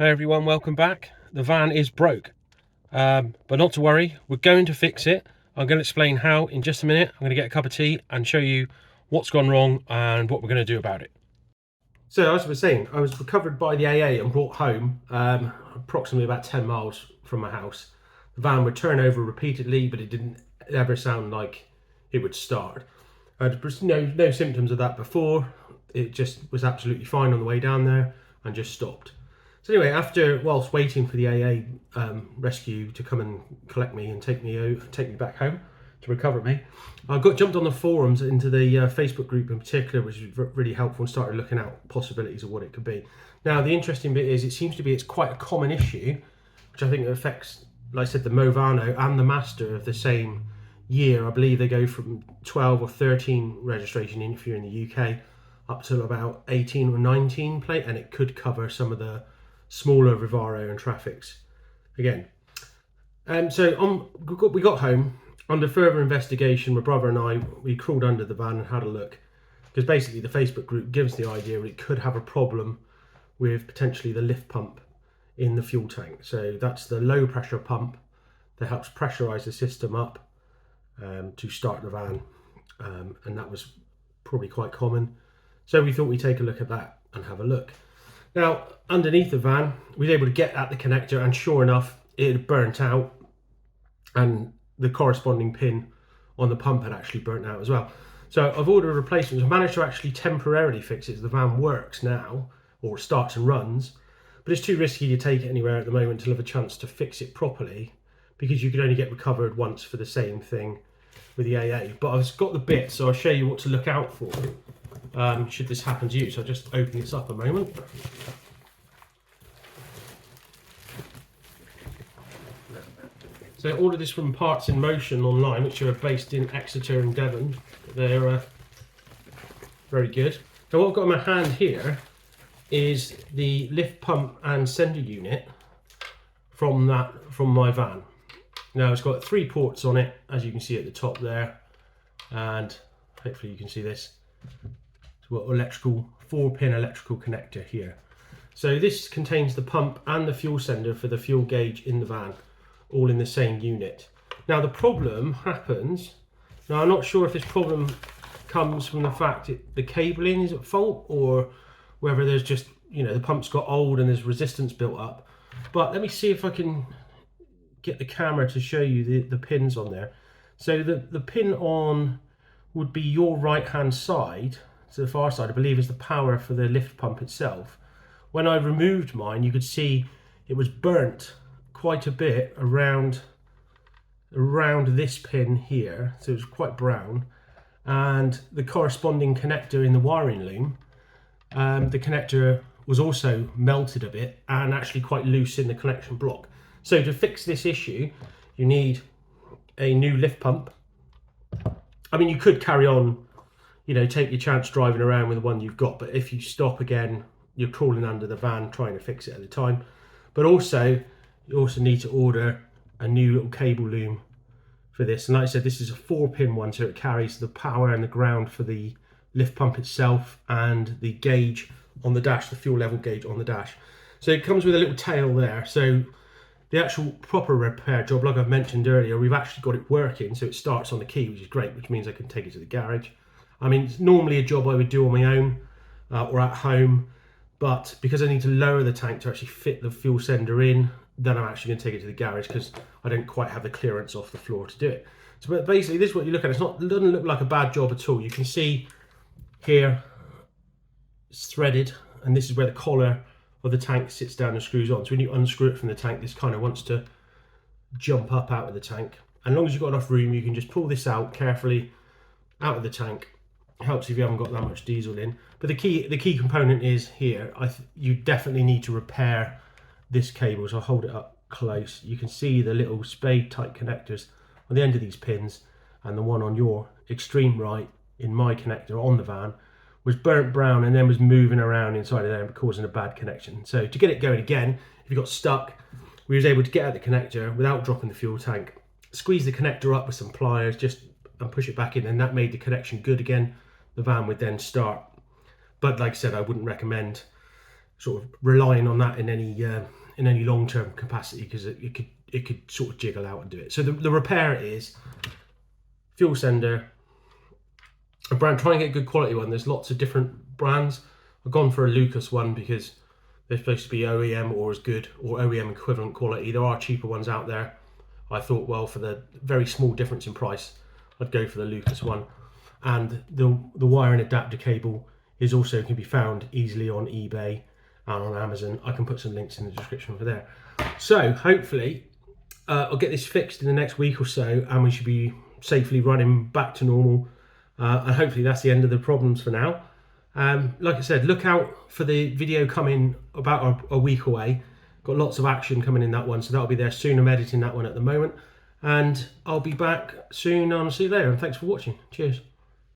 Hey everyone, welcome back. The van is broke, but not to worry, we're going to fix it. I'm going to explain how in just a minute. I'm going to get a cup of tea and show you what's gone wrong and what we're going to do about it. So as I was saying, I was recovered by the AA and brought home approximately about 10 miles from my house. The van would turn over repeatedly, but it didn't ever sound like it would start. I had no symptoms of that before. It just was absolutely fine on the way down there and just stopped. So anyway, whilst waiting for the AA rescue to come and collect me and take me back home to recover me, I jumped on the forums into the Facebook group in particular, which was really helpful, and started looking at possibilities of what it could be. Now, the interesting bit is it's quite a common issue, which I think affects, like I said, the Movano and the Master of the same year. I believe they go from 12 or 13 registration if you're in the UK up to about 18 or 19 plate, and it could cover some of the smaller Vivaro and Traffics again. So we got home. Under further investigation, my brother and I, we crawled under the van and had a look, because basically the Facebook group gives the idea it could have a problem with potentially the lift pump in the fuel tank. So that's the low pressure pump that helps pressurize the system up to start the van, and that was probably quite common. So we thought we'd take a look at that and have a look. Now, underneath the van, we were able to get at the connector, and sure enough, it had burnt out, and the corresponding pin on the pump had actually burnt out as well. So I've ordered replacements. I've managed to actually temporarily fix it so the van works now, or starts and runs, but it's too risky to take it anywhere at the moment until I have a chance to fix it properly, because you could only get recovered once for the same thing with the AA. But I've got the bit, so I'll show you what to look out for should this happen to you. So I'll just open this up a moment. So I ordered this from Parts in Motion online, which are based in Exeter and Devon. They're very good. Now what I've got in my hand here is the lift pump and sender unit from my van. Now it's got 3 ports on it, as you can see at the top there, and hopefully you can see this. It's got 4-pin electrical connector here. So this contains the pump and the fuel sender for the fuel gauge in the van, all in the same unit. Now the problem happens, now I'm not sure if this problem comes from the fact the cabling is at fault, or whether there's just, the pump's got old and there's resistance built up. But let me see if I can get the camera to show you the pins on there. So the pin on would be your right hand side, so the far side I believe is the power for the lift pump itself. When I removed mine, you could see it was burnt quite a bit around this pin here, so it was quite brown, and the corresponding connector in the wiring loom, the connector was also melted a bit and actually quite loose in the connection block. So to fix this issue, you need a new lift pump. I mean, you could carry on, take your chance driving around with the one you've got, but if you stop again, you're crawling under the van trying to fix it at the time. But also, you also need to order a new little cable loom for this. And like I said, this is a 4-pin one, so it carries the power and the ground for the lift pump itself and the gauge on the dash, the fuel level gauge on the dash. So it comes with a little tail there. So the actual proper repair job, like I've mentioned earlier, we've actually got it working, so it starts on the key, which is great, which means I can take it to the garage. I mean, it's normally a job I would do on my own or at home, but because I need to lower the tank to actually fit the fuel sender in, then I'm actually going to take it to the garage because I don't quite have the clearance off the floor to do it. So but basically, this is what you look at. It doesn't look like a bad job at all. You can see here it's threaded, and this is where the collar of the tank sits down and screws on. So when you unscrew it from the tank, this kind of wants to jump up out of the tank. And as long as you've got enough room, you can just pull this out carefully out of the tank. It helps if you haven't got that much diesel in. But the key component is here. You definitely need to repair this cable. So I'll hold it up close. You can see the little spade type connectors on the end of these pins, and the one on your extreme right in my connector on the van was burnt brown and then was moving around inside of there and causing a bad connection. So to get it going again, if you got stuck, we was able to get at the connector without dropping the fuel tank, squeeze the connector up with some pliers and push it back in, and that made the connection good again. The van would then start. But like I said, I wouldn't recommend sort of relying on that in any long-term capacity, because it could sort of jiggle out and do it. So the repair is fuel sender, a brand, try and get a good quality one. There's lots of different brands. I've gone for a Lucas one because they're supposed to be OEM or as good or OEM equivalent quality. There are cheaper ones out there. I thought, well, for the very small difference in price, I'd go for the Lucas one. And the wire and adapter cable is also can be found easily on eBay and on Amazon. I can put some links in the description over there. So hopefully I'll get this fixed in the next week or so, and we should be safely running back to normal. And hopefully that's the end of the problems for now. Like I said, look out for the video coming about a week away. Got lots of action coming in that one, so that'll be there soon. I'm editing that one at the moment, and I'll be back soon. I'll see you later, and thanks for watching. Cheers.